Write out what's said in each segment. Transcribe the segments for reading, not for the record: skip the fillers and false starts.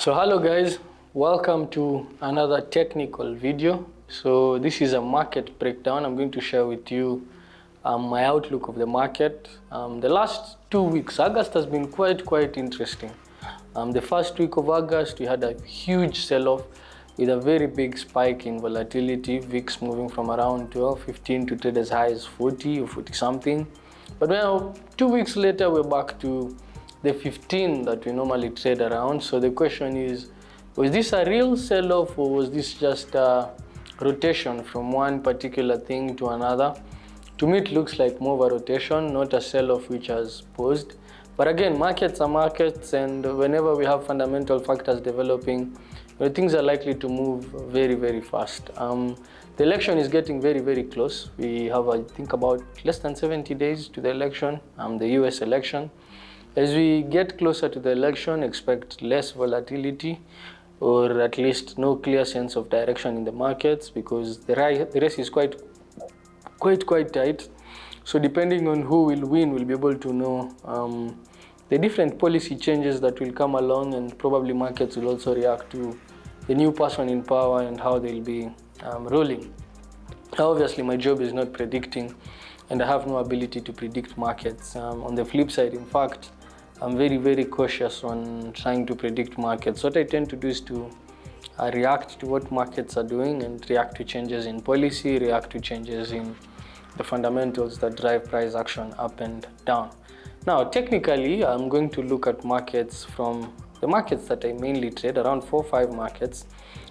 So hello guys, welcome to another technical video. So this is a market breakdown. I'm going to share with you my outlook of the market. The last 2 weeks, August has been quite interesting. The first week of August, we had a huge sell-off with a very big spike in volatility, VIX moving from around 12, 15 to trade as high as 40 or 40 something. But now 2 weeks later, we're back to the 15 that we normally trade around. So the question is, was this a real sell-off or was this just a rotation from one particular thing to another? To me, it looks like more of a rotation, not a sell-off which has paused. But again, markets are markets, and whenever we have fundamental factors developing, things are likely to move very fast. The election is getting very close. We have, I think, about less than 70 days to the election, the US election. As we get closer to the election, expect less volatility, or at least no clear sense of direction in the markets, because the race is quite tight. So depending on who will win, we'll be able to know the different policy changes that will come along, and probably markets will also react to the new person in power and how they'll be ruling. Obviously, my job is not predicting, and I have no ability to predict markets. On the flip side, in fact, I'm very cautious on trying to predict markets. What I tend to do is to react to what markets are doing and react to changes in policy, react to changes in the fundamentals that drive price action up and down. Now, technically, I'm going to look at markets from the markets that I mainly trade, around 4 or 5 markets.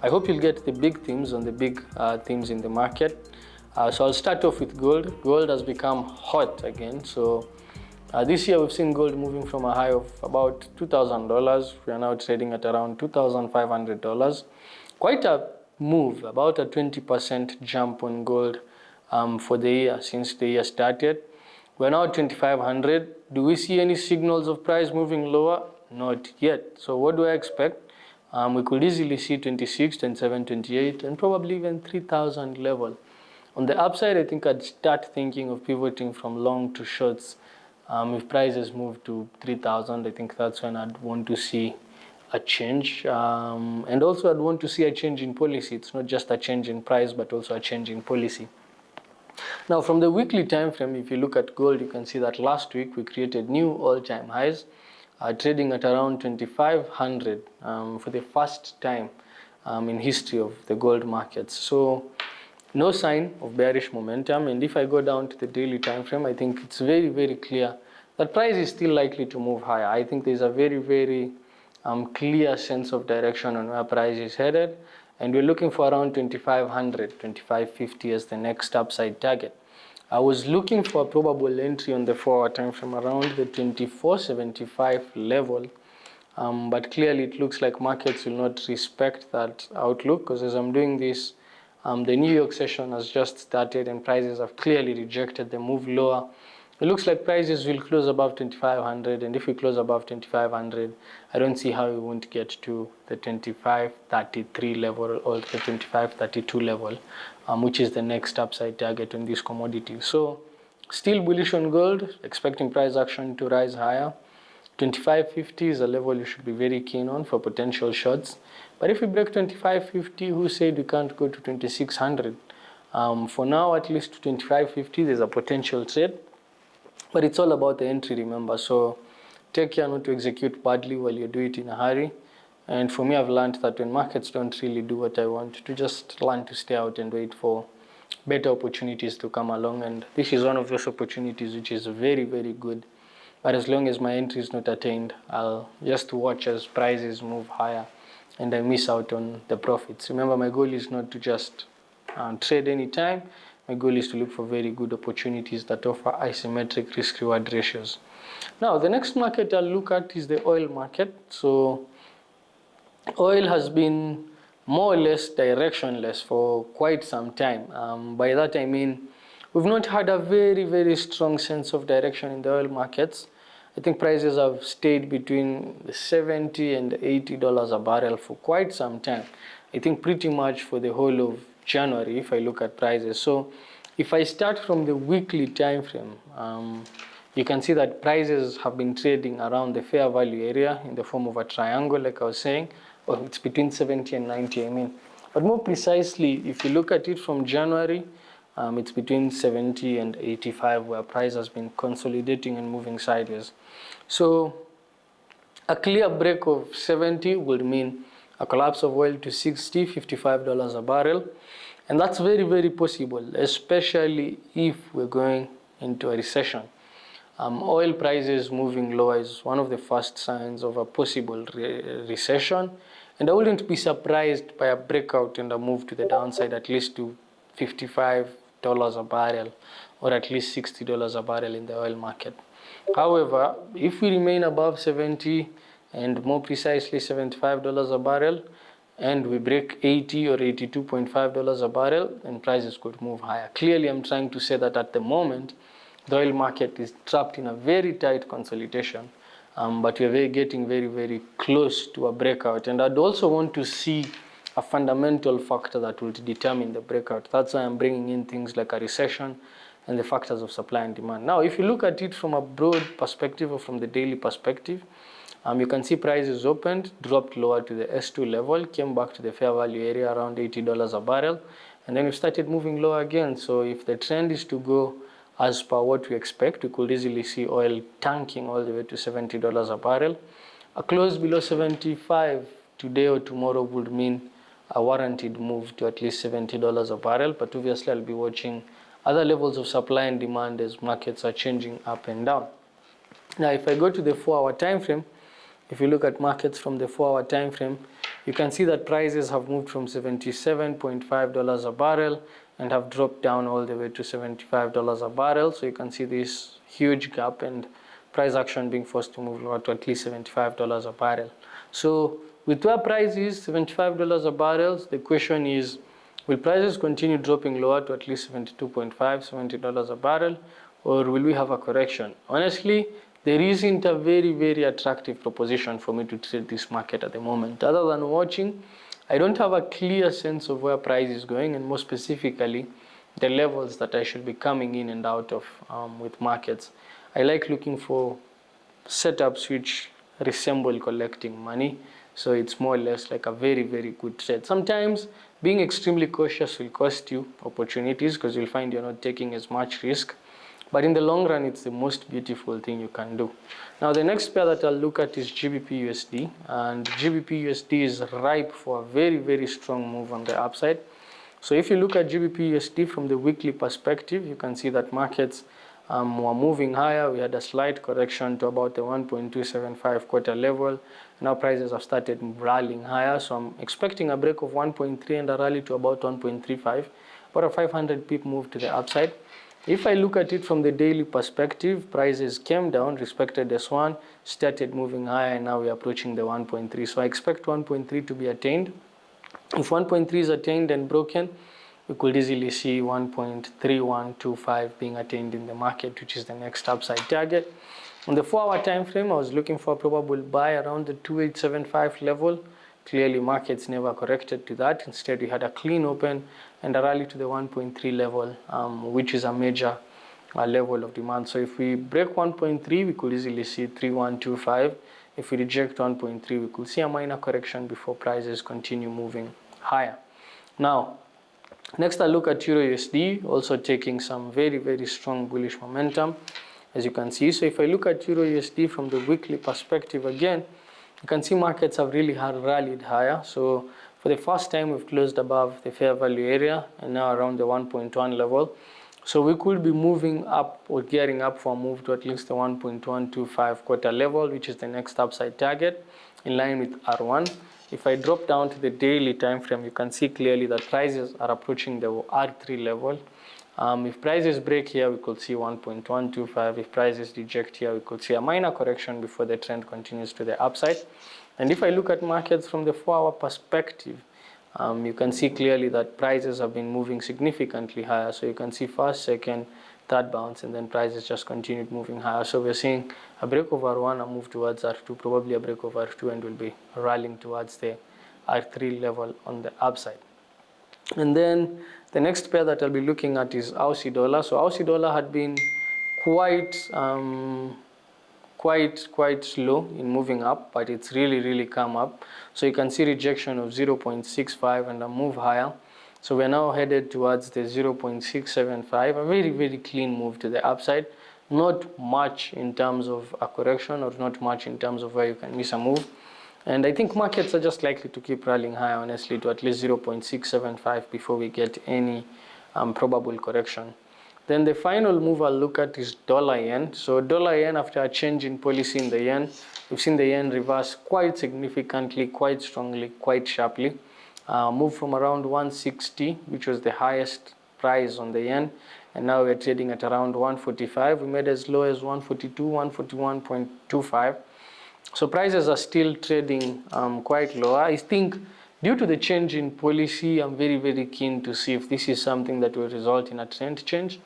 I hope you'll get the big themes on the big themes in the market. So I'll start off with gold. Gold has become hot again. So this year we've seen gold moving from a high of about $2,000. We are now trading at around $2,500. Quite a move, about a 20% jump on gold for the year, since the year started. We're now at 2,500. Do we see any signals of price moving lower? Not yet. So what do I expect? We could easily see 26, 27, 28, and probably even 3,000 level. On the upside, I think I'd start thinking of pivoting from long to shorts. If prices move to 3,000, I think that's when I'd want to see a change. And also I'd want to see a change in policy. It's not just a change in price, but also a change in policy. Now, from the weekly time frame, if you look at gold, you can see that last week we created new all-time highs, trading at around 2,500 for the first time in history of the gold markets. So no sign of bearish momentum. And if I go down to the daily time frame, I think it's very clear that price is still likely to move higher. I think there's a very clear sense of direction on where price is headed, and we're looking for around 2,500, 2,550 as the next upside target. I was looking for a probable entry on the 4-hour time frame around the 2475 level, but clearly it looks like markets will not respect that outlook, because as I'm doing this, the New York session has just started and prices have clearly rejected the move lower. It looks like prices will close above 2,500, and if we close above 2,500, I don't see how we won't get to the 2,533 level or the 2,532 level, which is the next upside target on this commodity. So still bullish on gold, expecting price action to rise higher. 2,550 is a level you should be very keen on for potential shorts. But if we break 2,550, who said we can't go to 2,600? For now, at least to 2,550, there's a potential trade. But it's all about the entry, remember. So take care not to execute badly while you do it in a hurry. And for me, I've learned that when markets don't really do what I want, to just learn to stay out and wait for better opportunities to come along. And this is one of those opportunities which is very good. But as long as my entry is not attained, I'll just watch as prices move higher and I miss out on the profits. Remember, my goal is not to just trade anytime. My goal is to look for very good opportunities that offer asymmetric risk-reward ratios. Now, the next market I'll look at is the oil market. So oil has been more or less directionless for quite some time. By that I mean, we've not had a very strong sense of direction in the oil markets. I think prices have stayed between $70 and $80 a barrel for quite some time. I think pretty much for the whole of January, if I look at prices. So if I start from the weekly time frame, you can see that prices have been trading around the fair value area in the form of a triangle, like I was saying. Well, it's between 70 and 90, I mean. But more precisely, if you look at it from January, it's between 70 and 85, where price has been consolidating and moving sideways. So a clear break of 70 would mean a collapse of oil to 60, $55 a barrel. And that's very, very possible, especially if we're going into a recession. Oil prices moving lower is one of the first signs of a possible recession. And I wouldn't be surprised by a breakout and a move to the downside, at least to $55 a barrel, or at least $60 a barrel in the oil market. However, if we remain above 70, and more precisely $75 a barrel, and we break 80 or $82.5 a barrel, then prices could move higher. Clearly, I'm trying to say that at the moment, the oil market is trapped in a very tight consolidation, but we're getting very, very close to a breakout. And I'd also want to see a fundamental factor that will determine the breakout. That's why I'm bringing in things like a recession and the factors of supply and demand. Now, if you look at it from a broad perspective or from the daily perspective, you can see prices opened, dropped lower to the S2 level, came back to the fair value area around $80 a barrel, and then we started moving lower again. So if the trend is to go as per what we expect, we could easily see oil tanking all the way to $70 a barrel. A close below 75 today or tomorrow would mean a warranted move to at least $70 a barrel, but obviously I'll be watching other levels of supply and demand as markets are changing up and down. Now, if I go to the 4-hour time frame, if you look at markets from the 4-hour time frame, you can see that prices have moved from $77.5 a barrel and have dropped down all the way to $75 a barrel. So you can see this huge gap and price action being forced to move lower to at least $75 a barrel. So with where price is $75 a barrel, the question is, will prices continue dropping lower to at least $72.5, $70 a barrel, or will we have a correction? Honestly, there isn't a very, very attractive proposition for me to trade this market at the moment. Other than watching, I don't have a clear sense of where price is going, and more specifically, the levels that I should be coming in and out of with markets. I like looking for setups which resemble collecting money. So it's more or less like a very, very good trade. Sometimes being extremely cautious will cost you opportunities because you'll find you're not taking as much risk. But in the long run, it's the most beautiful thing you can do. Now, the next pair that I'll look at is GBP USD. And GBP USD is ripe for a very, very strong move on the upside. So if you look at GBP USD from the weekly perspective, you can see that markets were moving higher. We had a slight correction to about the 1.275 quarter level. Now prices have started rallying higher. So I'm expecting a break of 1.3 and a rally to about 1.35. About a 500 pip move to the upside. If I look at it from the daily perspective, prices came down, respected S1, started moving higher, and now we're approaching the 1.3. So I expect 1.3 to be attained. If 1.3 is attained and broken, we could easily see 1.3125 being attained in the market, which is the next upside target. On the 4-hour time frame, I was looking for a probable buy around the 2875 level. Clearly, markets never corrected to that. Instead, we had a clean open and a rally to the 1.3 level, which is a major level of demand. So if we break 1.3, we could easily see 3125. If we reject 1.3, we could see a minor correction before prices continue moving higher. Now, next I'll look at Euro USD, also taking some very, very strong bullish momentum, as you can see. So if I look at Euro USD from the weekly perspective again, you can see markets have really rallied higher. So for the first time, we've closed above the fair value area and now around the 1.1 level. So we could be moving up or gearing up for a move to at least the 1.125 quarter level, which is the next upside target in line with R1. If I drop down to the daily time frame, you can see clearly that prices are approaching the R3 level. If prices break here, we could see 1.125. If prices reject here, we could see a minor correction before the trend continues to the upside. And if I look at markets from the 4-hour perspective, you can see clearly that prices have been moving significantly higher. So you can see first, second, third bounce, and then prices just continued moving higher. So we're seeing a break over R1, a move towards R2, probably a break over R2, and we'll be rallying towards the R3 level on the upside. And then the next pair that I'll be looking at is Aussie dollar. So Aussie dollar had been quite quite slow in moving up, but it's really come up. So you can see rejection of 0.65 and a move higher. So we're now headed towards the 0.675, a very clean move to the upside. Not much in terms of a correction, or not much in terms of where you can miss a move. And I think markets are just likely to keep rallying higher, honestly, to at least 0.675 before we get any probable correction. Then the final move I'll look at is dollar yen. So dollar yen, after a change in policy in the yen, we've seen the yen reverse quite significantly, quite strongly, quite sharply. Move from around 160, which was the highest price on the yen, and now we're trading at around 145. We made as low as 142, 141.25. So prices are still trading quite low. I think due to the change in policy, I'm very keen to see if this is something that will result in a trend change,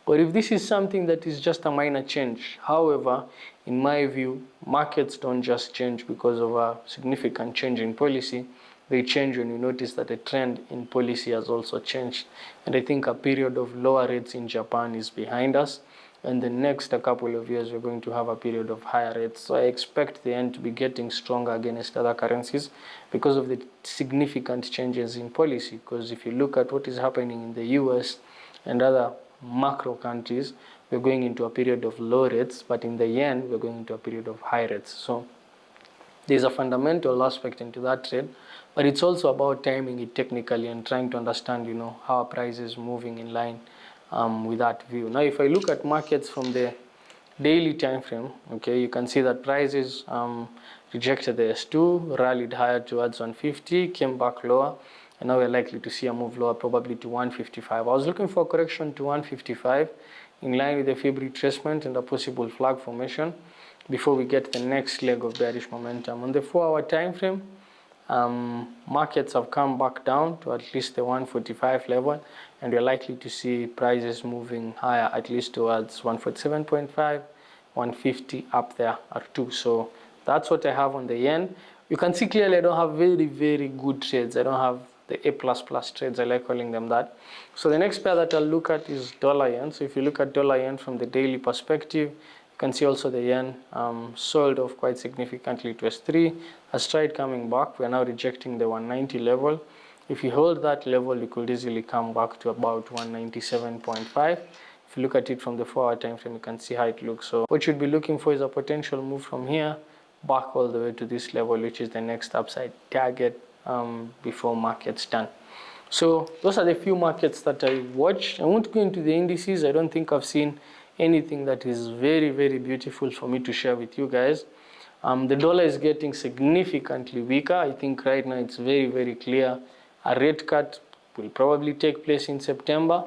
or if this is something that is just a minor change. However, in my view, markets don't just change because of a significant change in policy. They change when you notice that the trend in policy has also changed. And I think a period of lower rates in Japan is behind us. And the next couple of years, we're going to have a period of higher rates. So I expect the yen to be getting stronger against other currencies because of the significant changes in policy. Because if you look at what is happening in the US and other macro countries, we're going into a period of low rates, but in the yen, we're going into a period of high rates. So there's a fundamental aspect into that trade, but it's also about timing it technically and trying to understand, how a price is moving in line with that view. Now, if I look at markets from the daily time frame, okay, you can see that prices rejected the S2, rallied higher towards 150, came back lower, and now we're likely to see a move lower, probably to 155. I was looking for a correction to 155 in line with the fib retracement and a possible flag formation before we get the next leg of bearish momentum. On the 4-hour time frame, markets have come back down to at least the 145 level, and we're likely to see prices moving higher at least towards 147.5, 150 up there at 2. So that's what I have on the yen. You can see clearly I don't have very good trades. I don't have the A++ trades, I like calling them that. So the next pair that I'll look at is dollar yen. So if you look at dollar yen from the daily perspective, you can see also the yen sold off quite significantly to S3, has tried coming back. We're now rejecting the 190 level. If you hold that level, you could easily come back to about 197.5. If you look at it from the 4-hour time frame, you can see how it looks. So what you'd be looking for is a potential move from here back all the way to this level, which is the next upside target before markets turn. So those are the few markets that I watch. I won't go into the indices. I don't think I've seen anything that is very beautiful for me to share with you guys. The dollar is getting significantly weaker. I think right now it's very clear a rate cut will probably take place in September.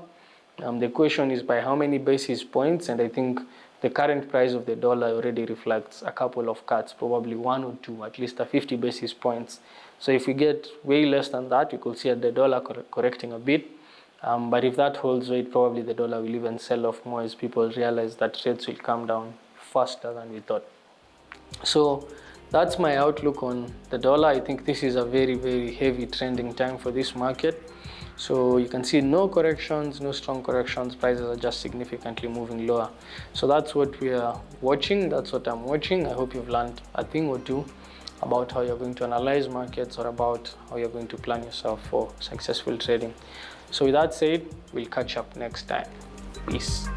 The question is by how many basis points, and I think the current price of the dollar already reflects a couple of cuts, probably 1 or 2, at least a 50 basis points. So if we get way less than that, you could see the dollar correcting a bit. But if that holds weight, probably the dollar will even sell off more as people realize that rates will come down faster than we thought. So that's my outlook on the dollar. I think this is a very heavy trending time for this market. So you can see no corrections, no strong corrections. Prices are just significantly moving lower. So that's what we are watching. That's what I'm watching. I hope you've learned a thing or two about how you're going to analyze markets, or about how you're going to plan yourself for successful trading. So with that said, we'll catch up next time. Peace.